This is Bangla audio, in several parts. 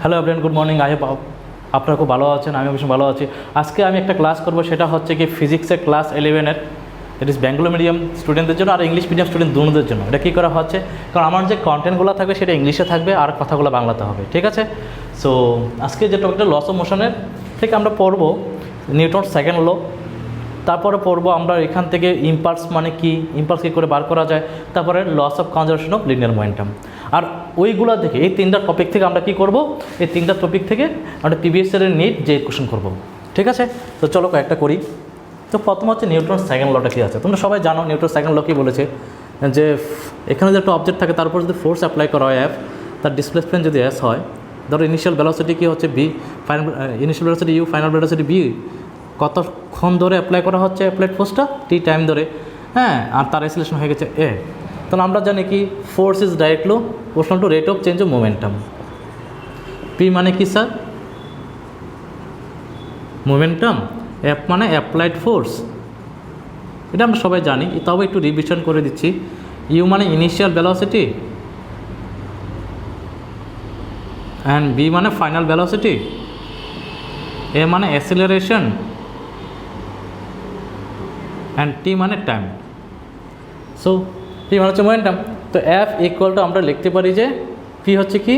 Hello everyone, good morning. I hope আপনারা খুব ভালো আছেন, আমি ভীষণ ভালো আছি। আজকে আমি একটা ক্লাস করব, সেটা হচ্ছে কি ফিজিক্সের ক্লাস 11-এর। ইট ইস বেঙ্গলি মিডিয়াম স্টুডেন্টদের জন্য আর ইংলিশ মিডিয়াম স্টুডেন্ট দুটোদের জন্য। এটা কী করা হচ্ছে, কারণ আমার যে কন্টেন্টগুলো থাকবে সেটা ইংলিশে থাকবে আর কথাগুলো বাংলাতে হবে, ঠিক আছে? সো আজকে যে টপিকটা লস অফ মোশনের থেকে আমরা পড়ব নিউটন সেকেন্ড ল, তারপরে পড়বো আমরা এখান থেকে ইম্পালস মানে কি, ইম্পালস কী করে বার করা যায়, তারপরে laws of conservation of linear momentum. আর ওইগুলো থেকে এই তিনটা টপিক থেকে আমরা কি করব, এই তিনটা টপিক থেকে আমরা প্রিভিয়াস ইয়ারের নিট যে কোশ্চেন করব, ঠিক আছে? তো চলো কয়েকটা করি। তো প্রথম হচ্ছে নিউটন সেকেন্ড লটা কী আছে। তোমরা সবাই জানো নিউটন সেকেন্ড ল কী বলেছে, যে এখানে যে একটা অবজেক্ট থাকে তার উপর যদি ফোর্স অ্যাপ্লাই করা হয় এফ, তার ডিসপ্লেসমেন্ট যদি এস হয়, ধরো ইনিশিয়াল ভেলোসিটি কী হচ্ছে v, final initial velocity u, final velocity v, কতক্ষণ ধরে অ্যাপ্লাই করা হচ্ছে অ্যাপ্লাইড ফোর্সটা, টি টাইম ধরে, হ্যাঁ, আর তার অ্যাক্সিলারেশন হয়ে গেছে এ। তাহলে আমরা জানি কি force is directly proportional to rate of change of momentum. P মানে কি স্যার? মোমেন্টাম। এফ মানে অ্যাপ্লাইড ফোর্স, এটা আমরা সবাই জানি, তবে একটু রিভিশন করে দিচ্ছি। ইউ মানে ইনিশিয়াল ভেলোসিটি, অ্যান্ড বি মানে ফাইনাল ভেলোসিটি, এ মানে অ্যাক্সিলারেশন, অ্যান্ড টি মানে টাইম। সো পি মানে হচ্ছে মোমেন্টাম। তো এফ ইকুয়াল টু আমরা লিখতে পারি যে পি হচ্ছে কি,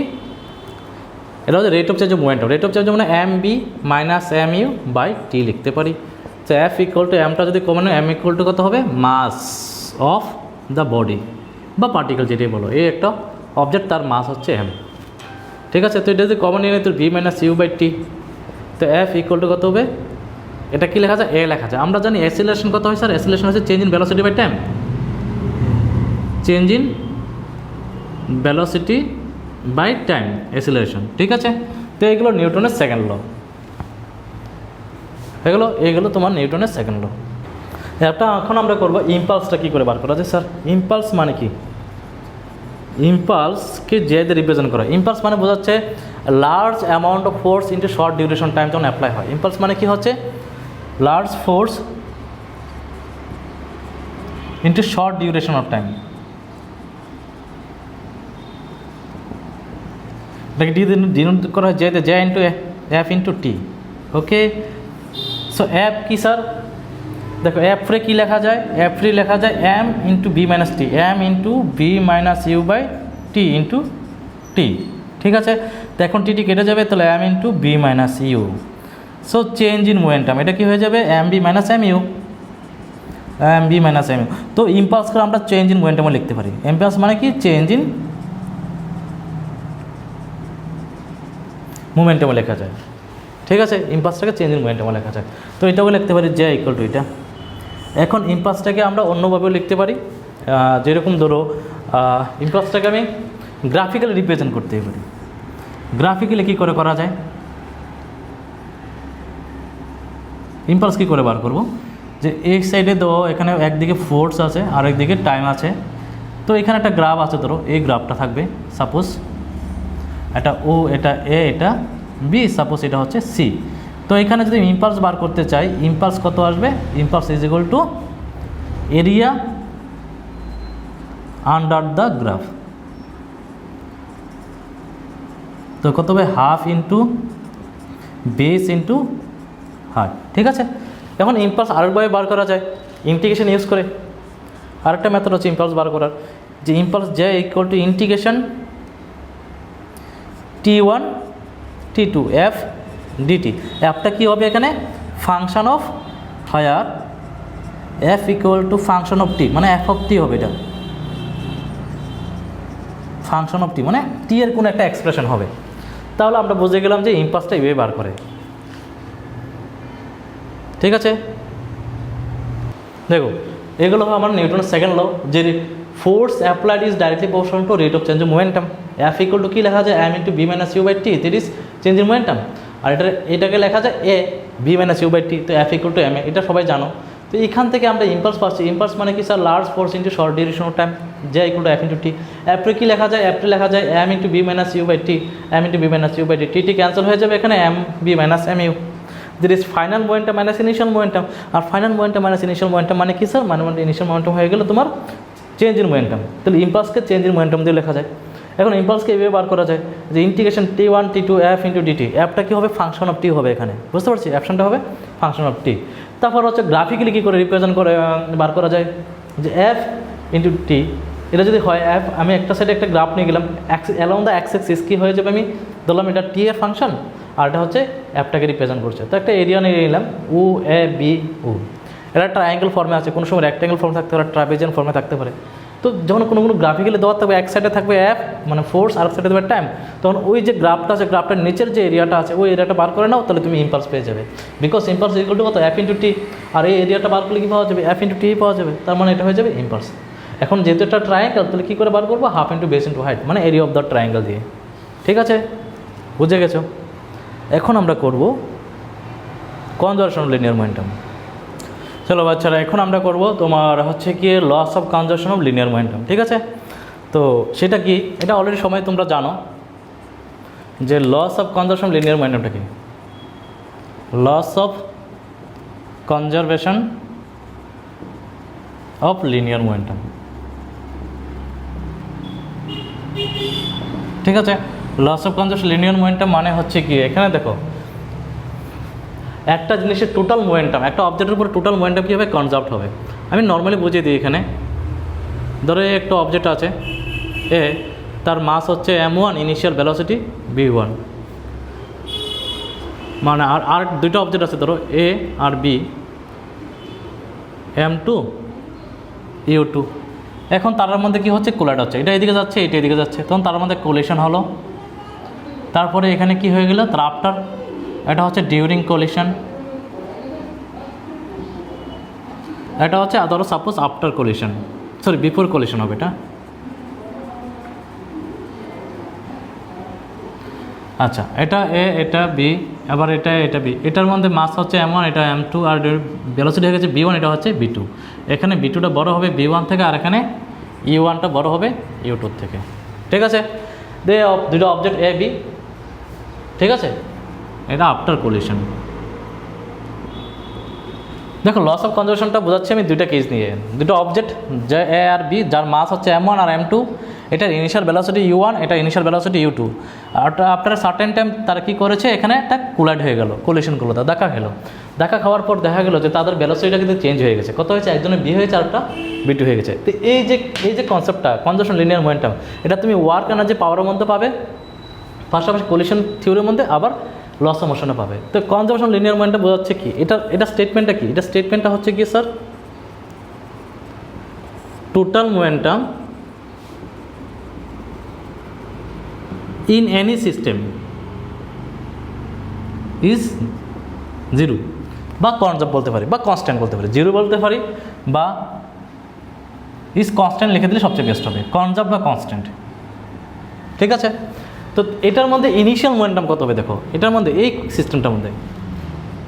এটা হচ্ছে rate of change of momentum. Rate of change মানে M B minus M U by T লিখতে পারি। তো এফ ইকুয়াল টু এমটা যদি কমন হয়, এম ইকুয়াল টু কত হবে, মাস অফ দ্য বডি বা পার্টিকেল যেটাই বলো, এই একটা অবজেক্ট, তার মাস হচ্ছে এম, ঠিক আছে? তো এটা যদি কমন নিয়ে নেই তো V minus U by T. তো এফ ইকুয়াল টু কত হবে, এটা কি লেখা যায়, এ লেখা যায়। আমরা জানি অ্যাক্সিলারেশন কত হয় স্যার, অ্যাক্সিলারেশন হচ্ছে change in velocity by time, change in velocity by time acceleration, ঠিক আছে? তো এইগুলো নিউটনের সেকেন্ড ল, এইগুলো তোমার নিউটনের সেকেন্ড ল। একটা এখন আমরা করবো ইম্পালসটা কী করে বার করা যায় স্যার। ইম্পালস মানে কি, ইম্পালসকে যেতে রিপ্রেজেন্ট করা। ইম্পালস মানে বোঝাচ্ছে large amount of force into short duration time যখন অ্যাপ্লাই হয়। ইম্পালস মানে কি হচ্ছে large force into short duration of time. এটাকে ডিনোট করা হয় J into F into T, okay? So F কি স্যার, দেখো এফ রে কী লেখা যায়, এফ রে লেখা যায় M into B minus T, M into B minus U by T into T, ঠিক আছে? তো এখন টি কেটে যাবে, তাহলে m into B minus u. So change in momentum, এটা কি হয়ে যাবে, m B minus M u, m B minus M u. তো ইম্পালসকে আমরা চেঞ্জ ইন মোমেন্টামও লিখতে পারি। ইম্পালস মানে কি চেঞ্জ ইন মোমেন্টামও লেখা যায়, ঠিক আছে? ইম্পালসটাকে চেঞ্জ ইন মোমেন্টামও লেখা যায়। তো এটাও লিখতে পারি জে ইকুয়াল টু এটা। এখন ইম্পালসটাকে আমরা অন্যভাবেও লিখতে পারি, যেরকম ধরো ইম্পালসটাকে আমি গ্রাফিক্যালি রিপ্রেজেন্ট করতে পারি। গ্রাফিক্যালি কী করে করা যায়, ইম্পালস কী করে বার করব, যে এই সাইডে তো এখানে একদিকে ফোর্স আছে আর একদিকে টাইম আছে। তো এখানে একটা গ্রাফ আছে, ধরো এই গ্রাফটা থাকবে, সাপোজ এটা ও, এটা এ, এটা বি, সাপোজ এটা হচ্ছে সি। তো এখানে যদি ইম্পালস বার করতে চাই, ইম্পালস কত আসবে, impulse is equal two area under the graph. তো কত হবে, half into base into heart, ঠিক আছে? এখন ইম্পালস আরেকভাবে বার করা যায় ইন্টিগ্রেশন ইউজ করে। আরেকটা মেথড হচ্ছে ইম্পালস বার করার, যে impulse J equal to integration T1 T2 F dt। অ্যাপটা কী হবে এখানে, function of higher F equal to function of T, মানে এফ অফ টি হবে, এটা ফাংশন অফ টি মানে টি এর কোনো একটা এক্সপ্রেশন হবে। তাহলে আমরা বুঝে গেলাম যে ইম্পালসটা এইভাবে বার করে, ঠিক আছে? দেখো এগুলো আমার নিউটনের সেকেন্ড ল, যে force applied is directly proportional to rate of change of momentum. F equal to কী লেখা যায়, M into B minus U by T, that is change in momentum. আর এটাকে লেখা যায় A V minus U by T, তো F equal to M A, এটা সবাই জানো। তো এখান থেকে আমরা ইম্পালস পাচ্ছি। ইম্পালস মানে কি sir, large force into short duration of time, J equal to F into T. এফে কী লেখা যায়, এফে লেখা যায় M into B minus U by T, M into B minus U by T, T cancel হয়ে যাবে এখানে, M B minus M U. there is final momentum minus initial momentum, আর final momentum minus initial momentum মানে কি স্যার, মানে ইনিশিয়াল মোমেন্টাম হয়ে গেল তোমার চেঞ্জ ইন মোমেন্টাম। তাহলে ইম্পালসকে চেঞ্জ ইন মোমেন্টাম দিয়ে লেখা যায়। এখন ইম্পালসকে এভাবে বার করা যায় যে integration T1 T2 F into DT, অ্যাপটা কী হবে ফাংশন অফ টি হবে এখানে, বুঝতে পারছি অ্যাপশনটা হবে ফাংশন অফ টি। তারপর হচ্ছে গ্রাফিক্যালি কী করে রিপ্রেজেন্ট করে বার করা যায় যে এফ ইন্টু টি, এটা যদি হয় এফ, আমি একটা সাইডে একটা গ্রাফ নিয়ে গেলাম অ্যালং দ্য এক্স অ্যাক্সিস কী হয়ে যাবে, আমি ধরলাম এটা টি এর ফাংশন আর এটা হচ্ছে অ্যাপটাকে রিপ্রেজেন্ট করছে। তো একটা এরিয়া নিয়ে নিলাম উ এ বি উ, এটা ট্রায়াঙ্গেল ফর্মে আছে, কোনো সময় রেক্ট্যাঙ্গেল ফর্মে থাকতে পারে, ট্রাপিজিয়ান ফর্মে থাকতে পারে। তো যখন কোনো গ্রাফিক্যালি দেওয়া থাকবে এক সাইডে থাকবে অ্যাপ মানে ফোর্স আর এক সাইডে দেবে টাইম, তখন ওই যে গ্রাফটা আছে গ্রাফটার নিচের যে এরিয়াটা আছে ওই এরিয়াটা বার করে নাও, তাহলে তুমি ইম্পালস পেয়ে যাবে। বিকজ ইম্পালস ইকুয়াল টু কত এফ ইন্টু টি, আর এই এরিয়াটা বার করলে কী পাওয়া যাবে এফ ইন্টু টি পাওয়া যাবে, তার মানে এটা হয়ে যাবে ইম্পালস। এখন যেহেতু এটা ট্রায়াঙ্গেল তাহলে কী করে বার করবো, half into base into height মানে এরিয়া অফ দ্য ট্রায়াঙ্গেল দিয়ে। ঠিক আছে, বুঝে গেছো? এখন আমরা করব কনজারভেশন অফ লিনিয়ার মোমেন্টাম। চলো বাচ্চারা, এখন আমরা করব তোমার হচ্ছে কি loss of conservation of linear momentum. ঠিক আছে, তো সেটা কি, এটা অলরেডি সময় তোমরা জানো যে laws of conservation of linear মোমেন্টামটা কি। Loss of conservation of linear momentum, ঠিক আছে। Laws of conservation linear momentum মানে হচ্ছে কি, এখানে দেখো একটা জিনিসের টোটাল মোমেন্টাম, একটা অবজেক্টের উপরে টোটাল মোমেন্টাম কীভাবে কনজার্ভ হবে আমি নর্মালি বুঝিয়ে দিই। এখানে ধরো একটা অবজেক্ট আছে এ, তার মাস হচ্ছে m1, ইনিশিয়াল ভেলোসিটি v1, মানে আর দুইটা অবজেক্ট আছে ধরো এ আর বি, m2 u2। এখন তার মধ্যে কী হচ্ছে, কোলাইড হচ্ছে, এটা এদিকে যাচ্ছে এটা এদিকে যাচ্ছে, তখন তার মধ্যে কোলিশন হলো। তারপরে এখানে কি হয়ে গেল, তার আফটার, এটা হচ্ছে ডিউরিং কোলিশন, এটা হচ্ছে ধরো suppose after collision, sorry before collision হবে এটা। আচ্ছা, এটা এ এটা বি, আবার এটা বি, এটার মধ্যে মাস হচ্ছে m1, এটা m2, আর ভেলোসিটি হয়ে গেছে v1, এটা হচ্ছে v2। এখানে v2টা বড় হবে v1 থেকে, আর এখানে u1টা বড় হবে u2 থেকে। ঠিক আছে, দুটো অবজেক্ট এ বি, ঠিক আছে, এটা আফটার কোলিশন। দেখো লস অফ কনজারভেশনটা বোঝাচ্ছি আমি দুইটা কেস নিয়ে, দুটো অবজেক্ট যে এ আর বি, যার মাস হচ্ছে m1 আর m2, এটার ইনিশিয়াল ভেলোসিটি u1, এটা ইনিশিয়াল ভেলোসিটি u2। আর আফটার সার্টেন টাইম তারা কী করেছে, এখানে একটা কোলাইড হয়ে গেল, কোলিশন করলো, তা দেখা গেল, দেখা খাওয়ার পর দেখা গেলো যে তাদের ভেলোসিটিটা কিন্তু চেঞ্জ হয়ে গেছে। কত হয়েছে, একজনের বি হয়েছে আরেকটা বি2 হয়ে গেছে। তো এই যে কনসেপ্টটা কনজারভেশন লিনিয়ার মোমেন্টাম, এটা তুমি ওয়ার্ক এনার্জি পাওয়ারের মধ্যে পাবে, পাশাপাশি কোলিশন থিওরির মধ্যে আবার লস অফ মোশনে পাবে। তো কনজারভেশন লিনিয়ার মোমেন্টাম বোঝাচ্ছে কি, এটা স্টেটমেন্টটা কি, এটা স্টেটমেন্টটা হচ্ছে কি sir, total momentum in any system is zero, বা কনজার্ভ বলতে পারি, বা কনস্ট্যান্ট বলতে পারি, জিরো বলতে পারি, বা ইজ কনস্ট্যান্ট লিখে দিলে সবচেয়ে বেস্ট হবে, কনজার্ভ বা কনস্ট্যান্ট। ঠিক আছে, তো এটার মধ্যে ইনিশিয়াল মোমেন্টাম কত হবে দেখো, এটার মধ্যে এই সিস্টেমটার মধ্যে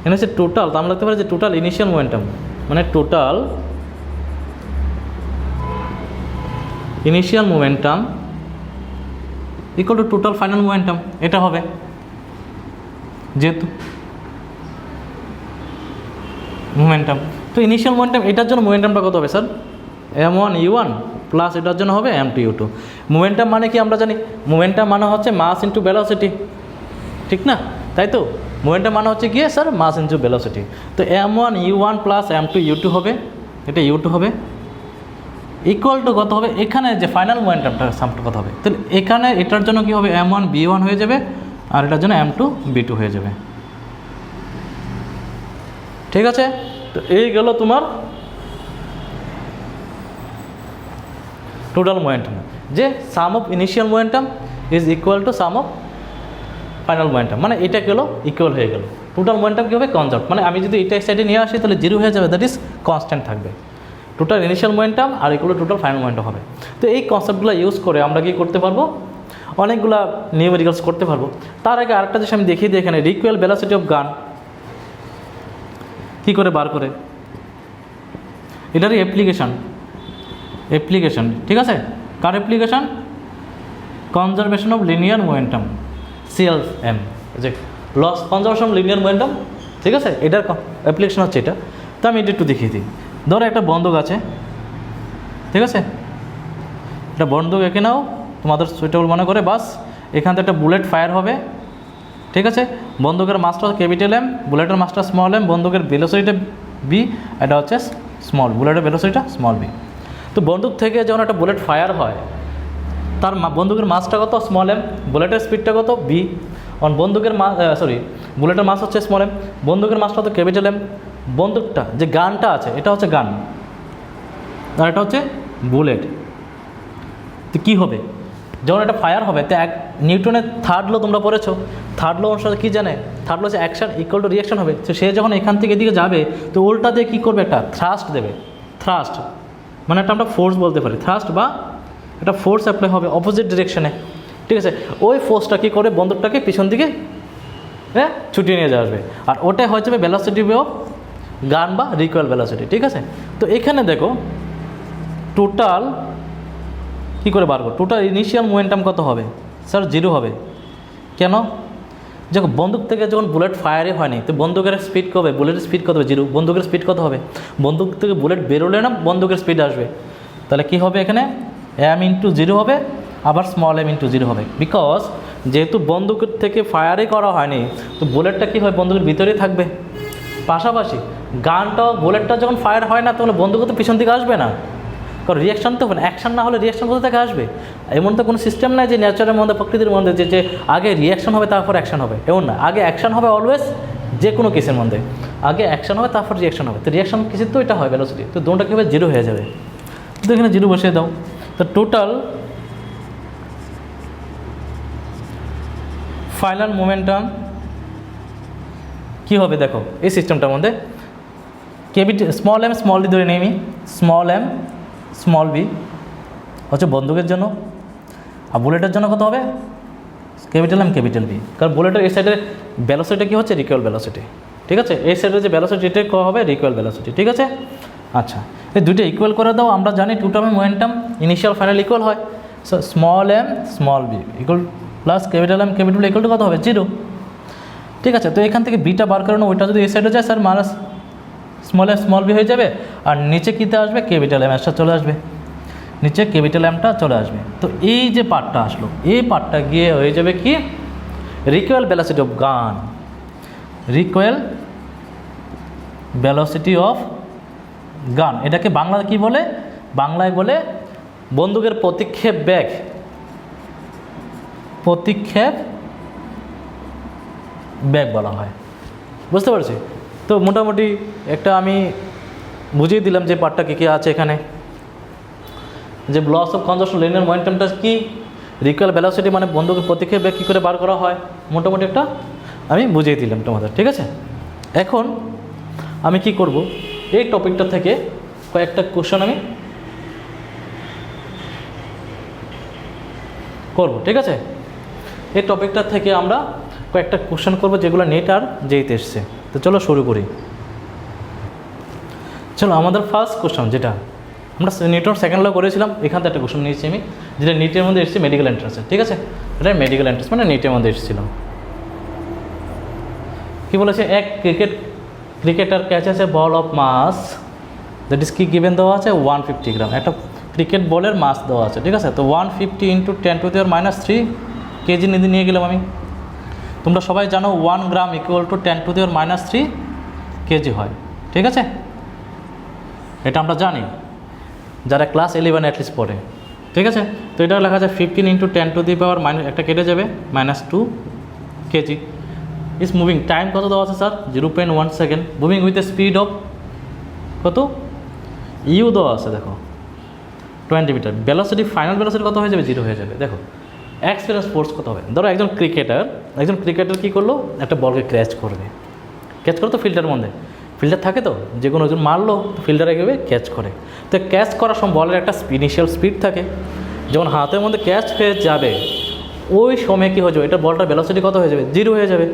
এখানে হচ্ছে টোটাল, তো আমরা লিখতে পারি যে টোটাল ইনিশিয়াল মোমেন্টাম মানে total initial momentum equal to total final momentum, এটা হবে। যেহেতু মোমেন্টাম, তো ইনিশিয়াল মোমেন্টাম, এটার জন্য মোমেন্টামটা কত হবে স্যার, m1 u1 প্লাস এটার জন্য হবে m2 u2। মোমেন্টাম মানে কি আমরা জানি, মোমেন্টাম মানে হচ্ছে মাস ইন্টু ভেলোসিটি, ঠিক না, তাই তো। মোমেন্টাম মানে হচ্ছে গিয়ে স্যার মাস ইন্টু ভেলোসিটি। তো m1 u1 plus m2 u2 হবে, এটা u2 হবে, ইকুয়াল টু কত হবে, এখানে যে ফাইনাল মোমেন্টামটা সামটা কত হবে, তাহলে এখানে এটার জন্য কি হবে, m1 b1 হয়ে যাবে, আর এটার জন্য m2 b2 হয়ে যাবে। ঠিক আছে, তো এই গেল তোমার টোটাল মোমেন্টাম, যে sum of initial momentum is equal to sum of final momentum, মানে এটা গেল ইকুয়াল হয়ে গেল। টোটাল মোমেন্টাম কী হবে, কনজার্ভ, মানে আমি যদি এটা সাইডে নিয়ে আসি তাহলে জিরো হয়ে যাবে, দ্যাট ইজ কনস্ট্যান্ট থাকবে। টোটাল ইনিশিয়াল মোমেন্টাম আর এগুলো টোটাল ফাইনাল মোমেন্টাম হবে। তো এই কনসেপ্টগুলো ইউজ করে আমরা কি করতে পারবো, অনেকগুলো নিউমেরিক্যালস করতে পারবো। তার আগে আরেকটা জিনিস আমি দেখিয়ে দিই, এখানে রিকুয়েল ভেলোসিটি অফ গান কী করে বার করে, এটারই অ্যাপ্লিকেশন, ঠিক আছে, কার application, conservation of linear momentum CLM, যে laws conservation of linear momentum, ঠিক আছে, এটার অ্যাপ্লিকেশন হচ্ছে এটা। তো আমি এটা একটু দেখিয়ে দিই। ধরো একটা বন্ধক আছে, ঠিক আছে, একটা বন্ধক এঁকে নাও, তোমাদের সুইটেবল মনে করে বাস এখান থেকে একটা বুলেট ফায়ার হবে, ঠিক আছে। বন্দুকের মাসটা ক্যাপিটাল এম, বুলেটের মাসটা স্মল এম, বন্দুকের ভেলোসিটিটা বি, এটা হচ্ছে স্মল, বুলেটের ভেলোসিটিটা স্মল বি। তো বন্দুক থেকে যখন একটা বুলেট ফায়ার হয় তার বন্দুকের মাসটা কত, স্মল এম, বুলেটের স্পিডটা কত, বি। কারণ বন্দুকের বুলেটের মাস হচ্ছে স্মল এম, বন্দুকের মাসটা তো ক্যাপিটাল এম, বন্দুকটা যে গানটা আছে এটা হচ্ছে গান, আর এটা হচ্ছে বুলেট। তো কী হবে যখন এটা ফায়ার হবে, তো নিউটনের থার্ড লো তোমরা পড়েছো, থার্ড লো অনুসারে কী জানে, থার্ড লো হচ্ছে অ্যাকশন ইকুয়াল টু রিয়াকশন হবে। তো সে যখন এখান থেকে এদিকে যাবে তো উল্টা দিয়ে কী করবে, একটা থ্রাস্ট দেবে। থ্রাস্ট মানে একটা আমরা ফোর্স বলতে পারি, থ্রাস্ট বা একটা ফোর্স অ্যাপ্লাই হবে অপোজিট ডিরেকশনে, ঠিক আছে। ওই ফোর্সটা কী করে বন্দুকটাকে পিছন দিকে ছুটিয়ে নিয়ে যাবে, আর ওটাই হয়ে যাবে ভেলোসিটি অফ গান বা রিকয়েল ভেলোসিটি, ঠিক আছে। তো এখানে দেখো টোটাল কী করে বার করো, টোটাল ইনিশিয়াল মোমেন্টাম কত হবে স্যার, 0 হবে। কেন, যখন বন্দুক থেকে যখন বুলেট ফায়ারই হয়নি তো বন্দুকের স্পিড কবে, বুলেটের স্পিড কত হবে, 0। বন্দুকের স্পিড কত হবে, বন্দুক থেকে বুলেট বেরোলে না বন্দুকের স্পিড আসবে, তাহলে কী হবে এখানে এম ইন্টু 0 হবে, আবার স্মল এম ইন্টু 0 হবে। বিকজ যেহেতু বন্দুকের থেকে ফায়ারই করা হয়নি তো বুলেটটা কী হয় বন্দুকের ভিতরেই থাকবে। পাশাপাশি গানটাও বুলেটটা যখন ফায়ার হয় না তাহলে বন্দুকও তো পিছন দিকে আসবে না, কারণ রিয়াকশান তো অ্যাকশান না হলে রিয়াকশান কোথা থেকে আসবে। এমন তো কোনো সিস্টেম নাই যে নেচারের মধ্যে প্রকৃতির মধ্যে যে আগে রিয়াকশান হবে তারপর অ্যাকশান হবে, এমন না। আগে অ্যাকশান হবে অলওয়েজ, যে কোনো কেসের মধ্যে আগে অ্যাকশান হবে তারপর রিয়াকশান হবে। তো রিয়াকশান কিসের তো এটা হয় ভেলোসিটি, তো দোনটা কী হবে 0 হয়ে যাবে। তো এখানে 0 বসিয়ে দাও। তো টোটাল ফাইনাল মোমেন্টাম কী হবে দেখো এই সিস্টেমটার মধ্যে, স্মল এম স্মল বি ধরে নিই আমি, স্মল এম স্মল বি হচ্ছে বন্দুকের জন্য, আর বুলেটের জন্য কত হবে ক্যাপিটাল এম ক্যাপিটাল বি, কারণ বুলেটের এই সাইডের ভেলোসিটি কী হচ্ছে রিকয়েল ভেলোসিটি, ঠিক আছে। এই সাইডের যে ভেলোসিটি এটা হবে রিকয়েল ভেলোসিটি, ঠিক আছে। আচ্ছা এই দুটো ইকুয়াল করে দাও, আমরা জানি total momentum initial final equal হয়, so small M small V equal plus capital M capital equal to কত হবে 0, ঠিক আছে। তো এখান থেকে বিটা বার করানো ওইটা যদি এই সাইডে যায় sir minus small M small v হয়ে যাবে, আর নিচে কীতে আসবে ক্যাপিটাল এম এসটা চলে আসবে, নিচে ক্যাপিটাল এমটা চলে আসবে। তো এই যে পার্টটা আসলো এই পার্টটা গিয়ে হয়ে যাবে কি রিকয়েল ভেলোসিটি অফ গান, রিকয়েল ভেলোসিটি অফ গান। এটাকে বাংলায় কি বলে, বাংলায় বলে বন্দুকের প্রতিক্ষেপ বেগ, প্রতিক্ষেপ বেগ বলা হয়, বুঝতে পারছি। তো মোটামুটি একটা আমি বুঝিয়ে দিলাম যে পার্টটা কী কী আছে এখানে, যে লস অফ কনজারভেশন লিনিয়ার মোমেন্টামটা কি, রিকয়েল ভেলোসিটি মানে বন্দুকের প্রতিক্ষেপ বেগ কী করে বার করা হয়, মোটামুটি একটা আমি বুঝিয়ে দিলাম তোমাদের, ঠিক আছে। এখন আমি কি করব, এই টপিকটা থেকে কয়েকটা কোশ্চেন আমি করব, ঠিক আছে। এই টপিকটা থেকে আমরা কয়েকটা কোশ্চেন করব যেগুলো নেট আর যেইতে এসছে। তো চলো শুরু করি। চলো আমাদের ফার্স্ট কোশ্চেন যেটা আমরা নিউটন সেকেন্ড ল করেছিলাম, এখান থেকে একটা কোশ্চেন নিয়েছি আমি, যেটা নিটের মধ্যে এসেছে মেডিকেল এন্ট্রান্সে, ঠিক আছে। এটা মেডিকেল এন্ট্রান্স মানে নিটের মধ্যে এসেছিল। কী বলেছে, এক ক্রিকেটার ক্যাচ আছে বল অফ মাস দ্যাট ইজ কি গিভেন দেওয়া আছে 150 গ্রাম, একটা ক্রিকেট বলের মাস দেওয়া আছে, ঠিক আছে। তো 150 ইন্টু 10⁻³ কেজি নিয়ে গেলাম আমি। তোমরা সবাই জানো 1 গ্রাম ইকুয়াল টু 10⁻³ কেজি হয়, ঠিক আছে। এটা আমরা জানি যারা ক্লাস 11 অ্যাটলিস্ট পড়ে, ঠিক আছে। তো এটা লেখা যায় 15 ইন্টু 10⁻⁻, একটা কেটে যাবে -2 কেজি। ইজ মুভিং, টাইম কত দেওয়া আছে sir 0.1 second, moving with the speed of কত ইউ দেওয়া আছে দেখো 20 মিটার। ভেলোসিটি ফাইনাল ভেলোসিটি কত হয়ে যাবে 0 হয়ে যাবে। দেখো এক্সপিরিয়েন্স ফোর্স কত হবে, ধরো একজন ক্রিকেটার কী করলো, একটা বলকে ক্যাচ করবে, ক্যাচ করে তো ফিল্ডারের মধ্যে ফিল্ডার থাকে, তো যে কোনো একজন মারলো তো ফিল্ডারে গিয়ে ক্যাচ করে। তো ক্যাচ করার সময় বলের একটা ইনিশিয়াল স্পিড থাকে, যখন হাতের মধ্যে ক্যাচ হয়ে যাবে ওই সময় কী হয়ে যাবে, এটা বলটার ভেলোসিটি কত হয়ে যাবে 0 হয়ে যাবে।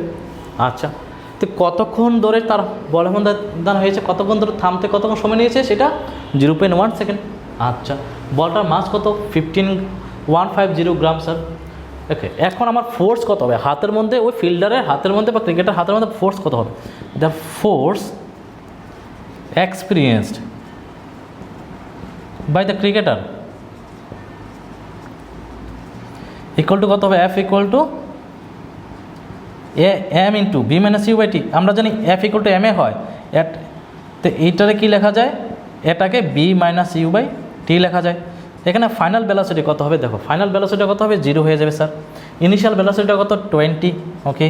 আচ্ছা তো কতক্ষণ ধরে তার বলের মধ্যে দান হয়েছে, কতক্ষণ ধরে থামতে কতক্ষণ সময় নিয়েছে, সেটা 0.1 সেকেন্ড। আচ্ছা বলটার মাস কত 150 গ্রাম স্যার। ওকে, এখন আমার ফোর্স কত হবে হাতের মধ্যে, ওই ফিল্ডারের হাতের মধ্যে বা ক্রিকেটার হাতের মধ্যে ফোর্স কত হবে, the force experienced by the cricketer equal to কত হবে, F equal to M into B minus U by T. আমরা জানি F equal to M A হয়, তো এইটারে কী লেখা যায়, এটাকে V minus U by T লেখা যায়। এখানে ফাইনাল ভেলোসিটি কত হবে, দেখো ফাইনাল ভেলোসিটি কত হবে, 0 হয়ে যাবে স্যার। ইনিশিয়াল ভেলোসিটিটা কত 20, ওকে।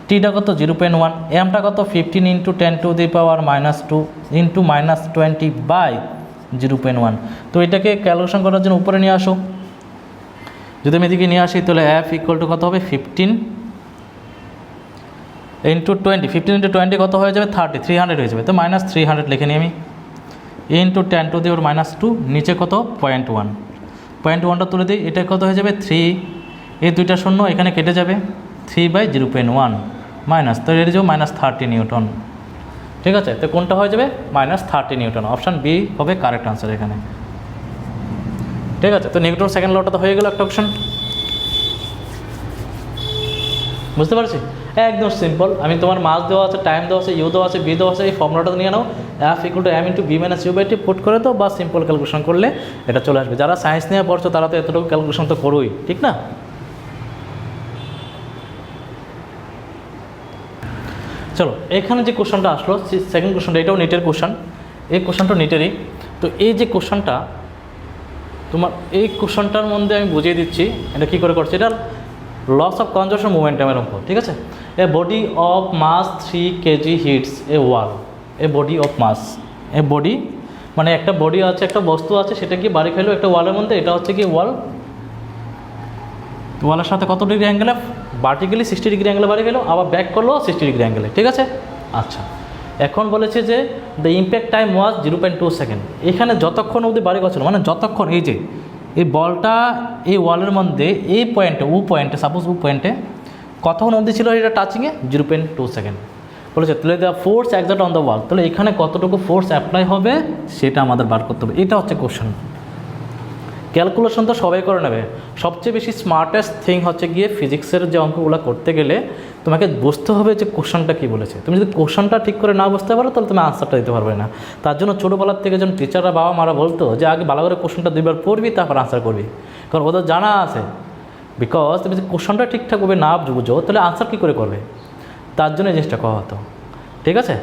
টিটা কত 0.1, এমটা কত 15 ইন্টু 10⁻⁻² ইন্টু -20 বাই 0.1। তো এটাকে ক্যালকুলেশন করার জন্য উপরে নিয়ে আসো। যদি আমি এদিকে নিয়ে আসি তাহলে এফ ইকুয়াল টু কত হবে 15 ইন্টু 20, 15 ইন্টু 20 কত হয়ে যাবে 30, 300 হয়ে যাবে। তো -300 লিখে নিই আমি, ইন্টু 10⁻², নিচে কত 0.1, 0.1টা তুলে দিই, এটা কত হয়ে যাবে 3, এই দুইটা শূন্য এখানে কেটে যাবে, 3/0.1 মাইনাস, তো এটা যাবে -30 নিউটন। ঠিক আছে, তো কোনটা হয়ে যাবে -30 নিউটন, অপশান বি হবে কারেক্ট আনসার এখানে। ঠিক আছে, তো নিউটন সেকেন্ড লটা তো হয়ে গেল একটা অপশান, বুঝতে পারছি? একদম সিম্পল। আমি তোমার মাস দেওয়া আছে, টাইম দেওয়া আছে, ইউ দেওয়া আছে, বি দেওয়া আছে, এই ফর্মুলাটা নিয়ে নাও, F equal to M into B minus U by T put করে দাও, বা সিম্পল ক্যালকুলেশন করলে এটা চলে আসবে। যারা সায়েন্স নিয়ে পড়ছো তারা তো এতটুকু ক্যালকুলেশন তো করোই, ঠিক না? চলো, এখানে যে কোশ্চেনটা আসলো সেকেন্ড কোশ্চেনটা, এটাও নিটের কোশ্চেন, এই কোশ্চেনটা নিটেরই। তো এই যে কোশ্চেনটা তোমার, এই কোশ্চেনটার মধ্যে আমি বুঝিয়ে দিচ্ছি এটা কী করে করছে। এটা লস অফ কনজারভেশন মোমেন্টামের অঙ্ক, ঠিক আছে? A body of mass 3 kg hits a wall, a body of mass, a body মানে একটা বডি আছে, একটা বস্তু আছে, সেটা কি বাড়ি খেলো একটা ওয়ালের মধ্যে, এটা হচ্ছে কি ওয়াল, ওয়ালের সাথে কত ডিগ্রি অ্যাঙ্গেলে, ভার্টিক্যালি 60 ডিগ্রি অ্যাঙ্গেলে বাড়ি গেলো, আবার ব্যাক করলো 60 ডিগ্রি অ্যাঙ্গেলে, ঠিক আছে? আচ্ছা, এখন বলেছে যে the impact time was 0.2 second. এখানে যতক্ষণ অবধি বাড়ি করছিল, মানে যতক্ষণ এই যে এই বলটা এই ওয়ালের মধ্যে এই পয়েন্টে, সাপোজ পয়েন্টে কতক্ষণ অবধি ছিল এটা টাচিংয়ে, 0.2 সেকেন্ড বলেছে। তাহলে the force exact on the wall, তাহলে এখানে কতটুকু ফোর্স অ্যাপ্লাই হবে সেটা আমাদের বার করতে হবে। এটা হচ্ছে কোশ্চেন। ক্যালকুলেশন তো সবাই করে নেবে, সবচেয়ে বেশি স্মার্টেস্ট থিং হচ্ছে গিয়ে ফিজিক্সের যে অঙ্কগুলো করতে গেলে তোমাকে বুঝতে হবে যে কোশ্চেনটা কী বলেছে। তুমি যদি কোশ্চেনটা ঠিক করে না বুঝতে পারো তাহলে তুমি আনসারটা দিতে পারবে না। তার জন্য ছোটোবেলার থেকে যখন টিচাররা বাবা মারা বলতো যে আগে ভালো করে কোশ্চেনটা 2বার পড়বি তারপর আনসার করবি, কারণ ওদের জানা আছে, বিকজ তুমি যদি কোশ্চেনটা ঠিকঠাকভাবে না বুঝো তাহলে আনসার কী করে করবে, তার জন্য এই জিনিসটা করা হতো, ঠিক আছে?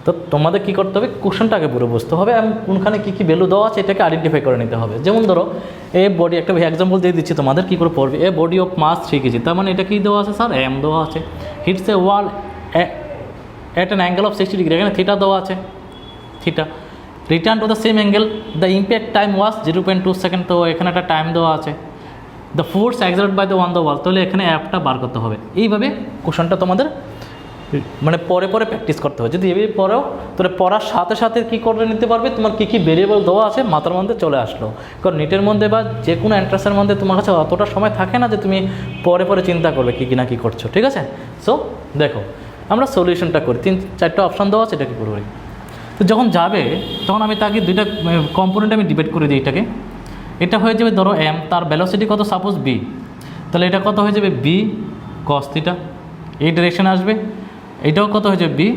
তো তোমাদের কী করতে হবে, কোশ্চেনটা আগে পুরো বুঝতে হবে এবং কোনখানে কী কী ভ্যালু দেওয়া আছে এটাকে আইডেন্টিফাই করে নিতে হবে। যেমন ধরো এ বডি, একটা এক্সাম্পল দিয়ে দিচ্ছি তোমাদের কী করে পড়বে। এ বডি অফ মাস 3 kg, তার মানে এটা কী দেওয়া আছে স্যার, এম দেওয়া আছে। Hits a wall at an angle of 60 degree, এখানে থিটা দেওয়া আছে, theta. Return to the same angle, the impact time was 0.2 second, তো এখানে একটা টাইম দেওয়া আছে। The force exerted by the on the wall, তাহলে এখানে অ্যাপটা বার করতে হবে। এইভাবে কোশ্চেনটা তোমাদের মানে পরে পরে প্র্যাকটিস করতে হবে। যদি এভাবে পড়ো তাহলে পড়ার সাথে সাথে কী করে নিতে পারবে, তোমার কী কী ভেরিয়েবল দেওয়া আছে মাথার মধ্যে চলে আসলো। কারণ নিটের মধ্যে বা যে কোনো এন্ট্রান্সের মধ্যে তোমার কাছে অতটা সময় থাকে না যে তুমি পরে পরে চিন্তা করবে কী কী না কী করছো, ঠিক আছে? সো দেখো আমরা সলিউশনটা করি, 3-4টা অপশান দেওয়া আছে, এটা কী করবো। তো যখন যাবে তখন আমি তাকে দুইটা কম্পোনেন্ট আমি ডিভাইড করে দিই এটাকে। এটা হয়ে যাবে ধরো এম, তার ভেলোসিটি কত সাপোজ বি, তাহলে এটা কত হয়ে যাবে বি কস থিটা, এই ডিরেকশানে আসবে। এটাও কত হয়ে যাবে বি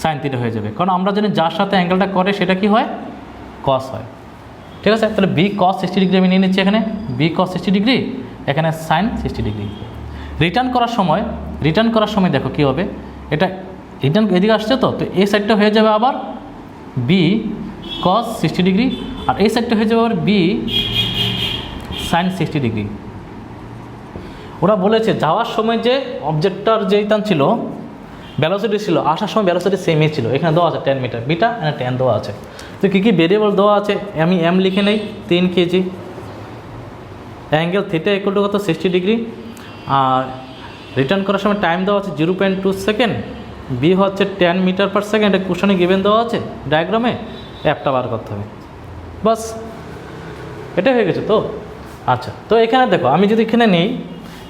সাইন থিটা হয়ে যাবে, কারণ আমরা জানি যার সাথে অ্যাঙ্গেলটা করে সেটা কি হয়, কস হয়, ঠিক আছে? তাহলে বি কস 60 ডিগ্রি আমি নিয়ে নিচ্ছি এখানে, বি কস 60 ডিগ্রি, এখানে সাইন 60 ডিগ্রি। রিটার্ন করার সময় দেখো কী হবে, এটা রিটার্ন এদিকে আসছে, তো এই সাইডটা হয়ে যাবে আবার বি কস 60 ডিগ্রি, আর এই সাইডটা হয়ে যাবে আবার বি সাইন 60 ডিগ্রি। ওরা বলেছে যাওয়ার সময় যে অবজেক্টটার যে টান ছিল, ভ্যালোসিটি ছিল, আসার সময় ভ্যালোসিটি সেমই ছিল, এখানে দেওয়া আছে 10 মিটার, বিটা এখানে 10 দেওয়া আছে। তো কী কী ভেরিয়েবল দেওয়া আছে আমি এম লিখে নেই, 3 kg, angle theta equal to কত 60 ডিগ্রি, আর রিটার্ন করার সময় টাইম দেওয়া আছে 0.2 সেকেন্ড, বি হচ্ছে 10 মিটার পার সেকেন্ড, এটা কোশ্চেনে গিভেন দেওয়া আছে ডায়াগ্রামে, অ্যাপটা বার করতে হবে, বাস এটা হয়ে গেছে। তো আচ্ছা, তো এখানে দেখো আমি যদি এখানে নেই,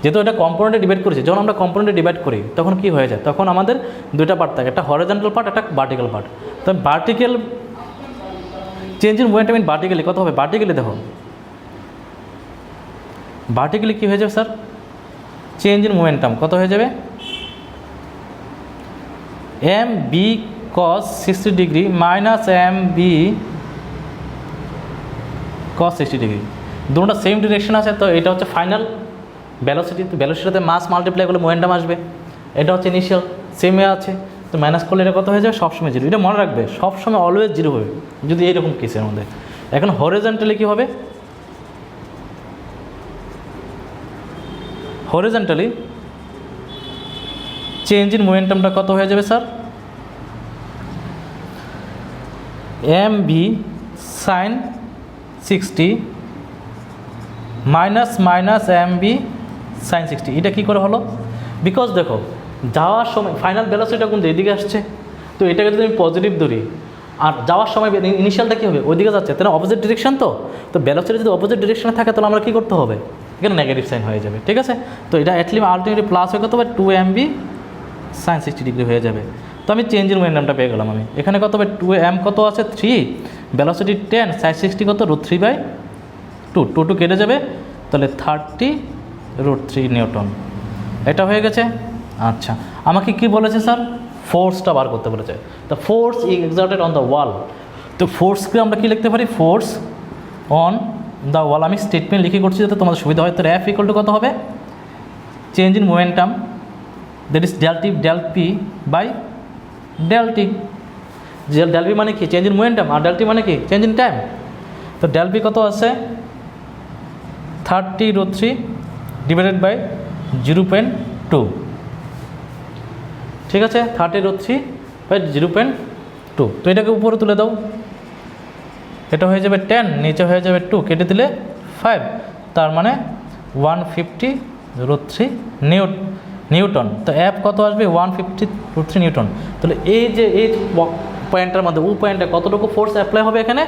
যেহেতু এটা কম্পোনেন্টে ডিভাইড করেছি, যখন আমরা কম্পোনেন্টে ডিভাইড করি তখন কি হয়ে যায়, তখন আমাদের দুইটা পার্ট থাকে, একটা হরিজন্টাল পার্ট, একটা ভার্টিক্যাল পার্ট। তো vertical change in momentum in vertically কত হবে, ভার্টিক্যালি দেখো ভার্টিক্যালি কী হয়ে যাবে স্যার, চেঞ্জ ইন মোমেন্টাম কত হয়ে যাবে, এম বি কস 60 ডিগ্রি মাইনাস এম বি কস 60 ডিগ্রি, দুটোটা সেম ডিরেকশন আছে, তো এটা হচ্ছে ফাইনাল ভ্যালোসিটি, তো ভ্যালোসিটিতে মাস মাল্টিপ্লাই করলে মোমেন্টাম আসবে। এটা হচ্ছে ইনিশিয়াল, সেমে আছে, তো মাইনাস করলে এটা কত হয়ে যাবে, সবসময় জিরো। এটা মনে রাখবে, সবসময় অলওয়েজ জিরো হবে যদি এইরকম কেসের মধ্যে। এখন হরিজন্টালি কী হবে, হরিজন্টালি চেঞ্জ ইন মোমেন্টামটা কত হয়ে যাবে sir, m v sine 60 minus m v sine 60। এটা কী করে হলো, বিকজ দেখো যাওয়ার সময় ফাইনাল ভ্যালোসিটিটা কোন এদিকে আসছে, তো এটাকে যদি আমি পজিটিভ ধরি আর যাওয়ার সময় ইনিশিয়ালটা কী হবে, ওইদিকে যাচ্ছে, তাহলে অপোজিট ডিরেকশন। তো ভ্যালোসিটি যদি অপোজিট ডিরেকশনে থাকে তাহলে আমরা কী করতে হবে, এখানে নেগেটিভ সাইন হয়ে যাবে, ঠিক আছে। তো এটা অ্যাটলিস্ট আলটিমেটলি প্লাস হয়ে কত হবে, 2mv সাইন 60 ডিগ্রি হয়ে যাবে। তো আমি চেঞ্জের মোমেন্টামটা পেয়ে গেলাম। আমি এখানে কত হবে, 2m কত আছে 3, ভ্যালোসিটি 10, সাইন 60 কত √3/2, 2 কেটে যাবে, তাহলে 30√3 নিউটন। এটা হয়ে গেছে। আচ্ছা, আমাকে কি বলেছে স্যার, ফোর্সটা বার করতে বলেছে। The force exerted on the wall. তো ফোর্সকে আমরা কি লিখতে পারি, ফোর্স অন দ্য ওয়াল। আমি স্টেটমেন্ট লিখে করছি যাতে তোমাদের সুবিধা হয়। তো F ইকুয়াল টু কত হবে, change in momentum, that is del P by del T। del P মানে কি, চেঞ্জ ইন মোমেন্টাম, আর del T মানে কি, চেঞ্জ ইন টাইম। তো del P কত আছে, 30√3 ডিভাইডেড বাই 0.2, ঠিক আছে, 30√3/0.2। তো এটাকে উপরে তুলে দাও, এটা হয়ে যাবে 10, নিচে হয়ে যাবে 2, কেটে দিলে 5, তার মানে 150√3 নিউটন। তো F কত আসবে, 150√3 নিউটন। তাহলে এই যে এই পয়েন্টটার মধ্যে, ও পয়েন্টে কতটুকু ফোর্স অ্যাপ্লাই হবে এখানে,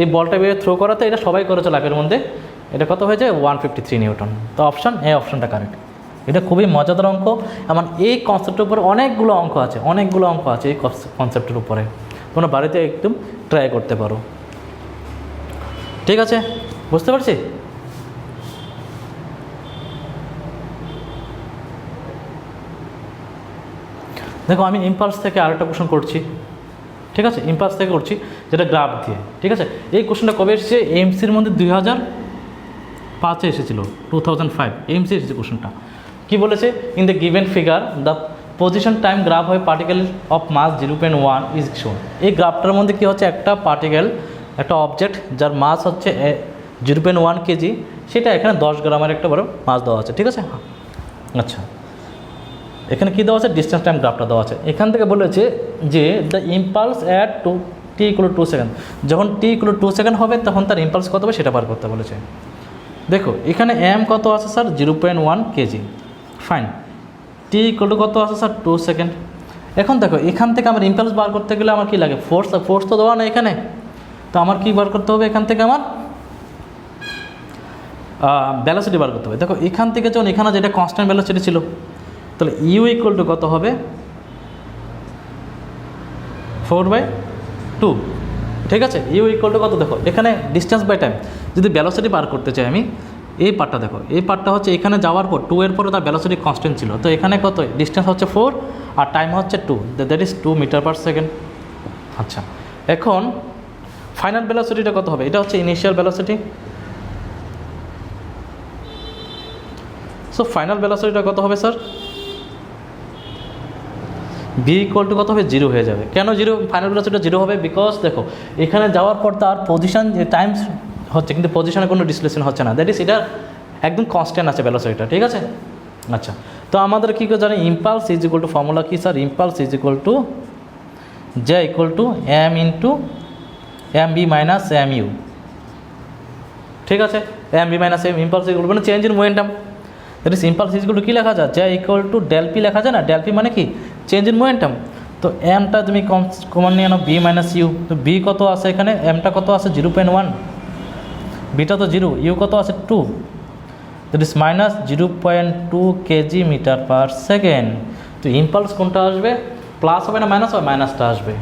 এই বলটা বেরিয়ে থ্রো করাতে, এটা সবাই করেছে লাইফের মধ্যে, এটা কত হয়ে যায় 153 নিউটন। তো অপশান এ, অপশানটা কারেক্ট। এটা খুবই মজাদার অঙ্ক। আমার এই কনসেপ্টের উপরে অনেকগুলো অঙ্ক আছে এই কনসেপ্টের উপরে, তোমরা বাড়িতে একদম ট্রাই করতে পারো, ঠিক আছে, বুঝতে পারছি। দেখো আমি ইম্পালস থেকে আরেকটা কোশ্চেন করছি, ঠিক আছে, ইম্পালস থেকে করছি, যেটা গ্রাফ দিয়ে, ঠিক আছে। এই কোশ্চেনটা কবে এসেছে, এমসির মধ্যে 2005-এ এসেছিলো, 2005 এমসি এসেছে কোশ্চেনটা। কী বলেছে, in the given figure the position time graph হয় particle of mass 0.1 is shown. এই গ্রাফটার মধ্যে কী হচ্ছে, একটা পার্টিকেল, একটা অবজেক্ট যার মাস হচ্ছে 0.1 কেজি, সেটা এখানে 10 গ্রামের একটা বড় মাস দেওয়া আছে, ঠিক আছে। আচ্ছা, এখানে কী দেওয়া আছে, ডিস্টেন্স টাইম গ্রাফটা দেওয়া আছে। এখান থেকে বলেছে যে the impulse at t = 2 second, যখন t = 2 সেকেন্ড হবে তখন তার ইম্পালস কত হবে সেটা বার করতে বলেছে। দেখো এখানে m কত আছে স্যার, 0.1 কেজি, ফাইন। t = কত আছে স্যার, 2 সেকেন্ড। এখন দেখো এখান থেকে আমার ইম্পালস বার করতে গেলে আমার কী লাগে, ফোর্স তো দেওয়া না এখানে, তো আমার কী বার করতে হবে, এখান থেকে আমার ভ্যালোসিটি বার করতে হবে। দেখো এখান থেকে যখন এখানে যেটা কনস্ট্যান্ট ভ্যালোসিটি ছিল, তাহলে u = কত হবে, 4/2, ঠিক আছে। u = কত, দেখো এখানে ডিস্টেন্স বাই টাইম, যদি ভ্যালোসিটি বার করতে চাই আমি, এই পার্টটা দেখো, এই পার্টটা হচ্ছে এখানে যাওয়ার পর 2 এর পরে তার ভ্যালোসিটি কনস্ট্যান্ট ছিল, তো এখানে কত, ডিস্টেন্স হচ্ছে 4 আর টাইম হচ্ছে 2, দ্যাট ইজ 2 মিটার/সেকেন্ড। আচ্ছা, এখন ফাইনাল ভ্যালোসিটিটা কত হবে, এটা হচ্ছে ইনিশিয়াল ভ্যালোসিটি। সো ফাইনাল ভ্যালোসিটিটা কত হবে স্যার, v = কত হবে, 0 হয়ে যাবে। কেন 0, ফাইনাল ভ্যালোসিটিটা 0 হবে, বিকজ দেখো এখানে যাওয়ার পর তার পজিশন টাইম হচ্ছে, কিন্তু পজিশনে কোনো ডিসপ্লেশন হচ্ছে না, দ্যাট ইজ এটা একদম কনস্ট্যান্ট আছে ভ্যালোসিটিটা, ঠিক আছে। আচ্ছা, তো আমাদের কী করে জানি, impulse is equal to, formula কী sir, impulse is equal to j = m × mv - mu, ঠিক আছে। mv - m, ইম্পালস ইকুয়াল মানে change in momentum, that is impulse is equal to কী লেখা যায়, j = del P লেখা যায় না, del P মানে কি, চেঞ্জ ইন মোমেন্টাম। তো এমটা তুমি কমন নিয়ে নাও, b - u, তো b কত আছে এখানে, এমটা কত আছে 0.1, বিটা তো 0, u কত আছে 2, দ্যাট ইজ -0.2 কেজি মিটার/সেকেন্ড। তো ইম্পালস কোনটা আসবে, প্লাস হবে না মাইনাস হবে, মাইনাসটা আসবে,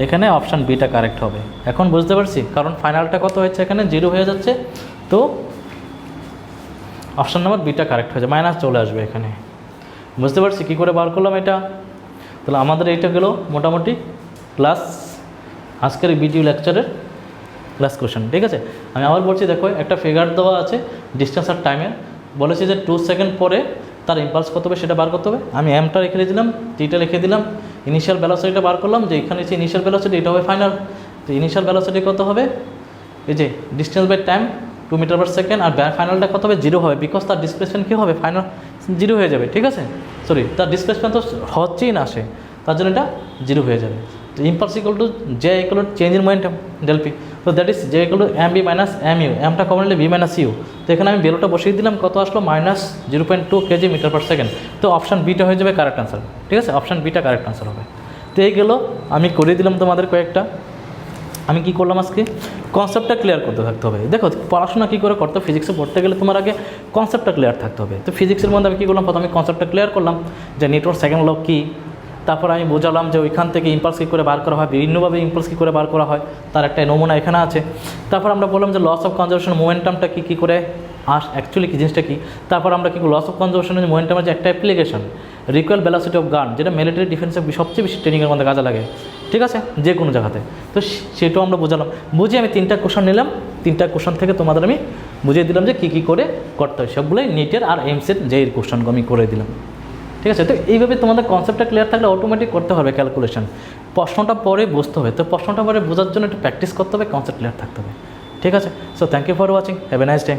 এখানে অপশান বিটা কারেক্ট হবে। এখন বুঝতে পারছি, কারণ ফাইনালটা কত হয়েছে এখানে 0 হয়ে যাচ্ছে, তো অপশান নাম্বার বিটা কারেক্ট হয়ে যায়, মাইনাস চলে আসবে এখানে। বুঝতে পারছি কী করে বার করলাম এটা। তাহলে আমাদের এইটা গেল মোটামুটি ক্লাস, আজকের এই ভিডিও লেকচারের ক্লাস কোশ্চেন, ঠিক আছে। আমি আবার বলছি, দেখো একটা ফিগার দেওয়া আছে ডিস্টেন্স আর টাইমের, বলেছি যে 2 সেকেন্ড পরে তার ইম্পালস কত হবে সেটা বার করতে হবে। আমি এমটা লিখে দিলাম, টিটা লিখে দিলাম, ইনিশিয়াল ভেলোসিটিটা বার করলাম যে এখানে যে ইনিশিয়াল ভেলোসিটি এটা হবে ফাইনাল। তো ইনিশিয়াল ভেলোসিটি কত হবে, এই যে distance by time 2 meter per second, আর ফাইনালটা কত হবে 0 হবে, বিকজ তার ডিসপ্লেসমেন্ট কী হবে, ফাইনাল 0 হয়ে যাবে, ঠিক আছে। সরি, তার ডিসপ্লেসমেন্ট তো হচ্ছেই না আসে, তার জন্য এটা 0 হয়ে যাবে। তো impulse equal to J equal to change in momentum del P. তো that is J equal to M B minus M U, এমটা কমন নিলে বি মাইনাস ইউ। তো এখানে আমি ভ্যালুটা বসিয়ে দিলাম, কত আসলো -0.2 কেজি মিটার পার সেকেন্ড। তো অপশান বিটা হয়ে যাবে কারেক্ট আনসার, ঠিক আছে, অপশান বিটা কারেক্ট আনসার হবে। তো এই গেলো, আমি করে দিলাম তোমাদের কয়েকটা। আমি কি করলাম আজকে, কনসেপ্টটা ক্লিয়ার করতে থাকতে হবে। দেখো পড়াশোনা কী করে করতে হবে, ফিজিক্সে পড়তে গেলে তোমার আগে কনসেপ্টটা ক্লিয়ার থাকতে হবে। তো ফিজিক্সের মধ্যে আমি কী করলাম, প্রথমে কনসেপ্টটা ক্লিয়ার করলাম যে নিউটন সেকেন্ড ল কী। তারপর আমি বোঝালাম যে ওইখান থেকে ইম্পালস কী করে বার করা হয়, বিভিন্নভাবে ইম্পালস কী করে বার করা হয়, তার একটা নমুনা এখানে আছে। তারপর আমরা বললাম যে লস অফ কনজারভেশন মোমেন্টামটা কী করে অ্যাকচুয়ালি কী জিনিসটা কী। তারপর আমরা কী লস অফ কনজারভেশনের মোমেন্টামের যে একটা অ্যাপ্লিকেশন, রিকোয়েল ভেলোসিটি অফ গান, যেটা মিলিটারি ডিফেন্সে সবচেয়ে বেশি ট্রেনিংয়ের মধ্যে কাজে লাগে, ঠিক আছে, যে কোনো জায়গাতে। তো সেটাও আমরা বোঝালাম, বুঝিয়ে আমি 3টা কোশ্চেন নিলাম, 3টা কোশ্চেন থেকে তোমাদের আমি বুঝিয়ে দিলাম যে কী করে করতে হয়। সবগুলোই নিটের আর এইমসের যে কোশ্চেনগুলো আমি করে দিলাম, ঠিক আছে। তো এইভাবে তোমাদের কনসেপ্টটা ক্লিয়ার থাকলে অটোমেটিক করতে হবে ক্যালকুলেশন। প্রশ্নটা পরে বুঝতে হবে, তো প্রশ্নটা পরে বোঝার জন্য একটু প্র্যাকটিস করতে হবে, কনসেপ্ট ক্লিয়ার থাকতে হবে, ঠিক আছে। So thank you for watching, have a nice day.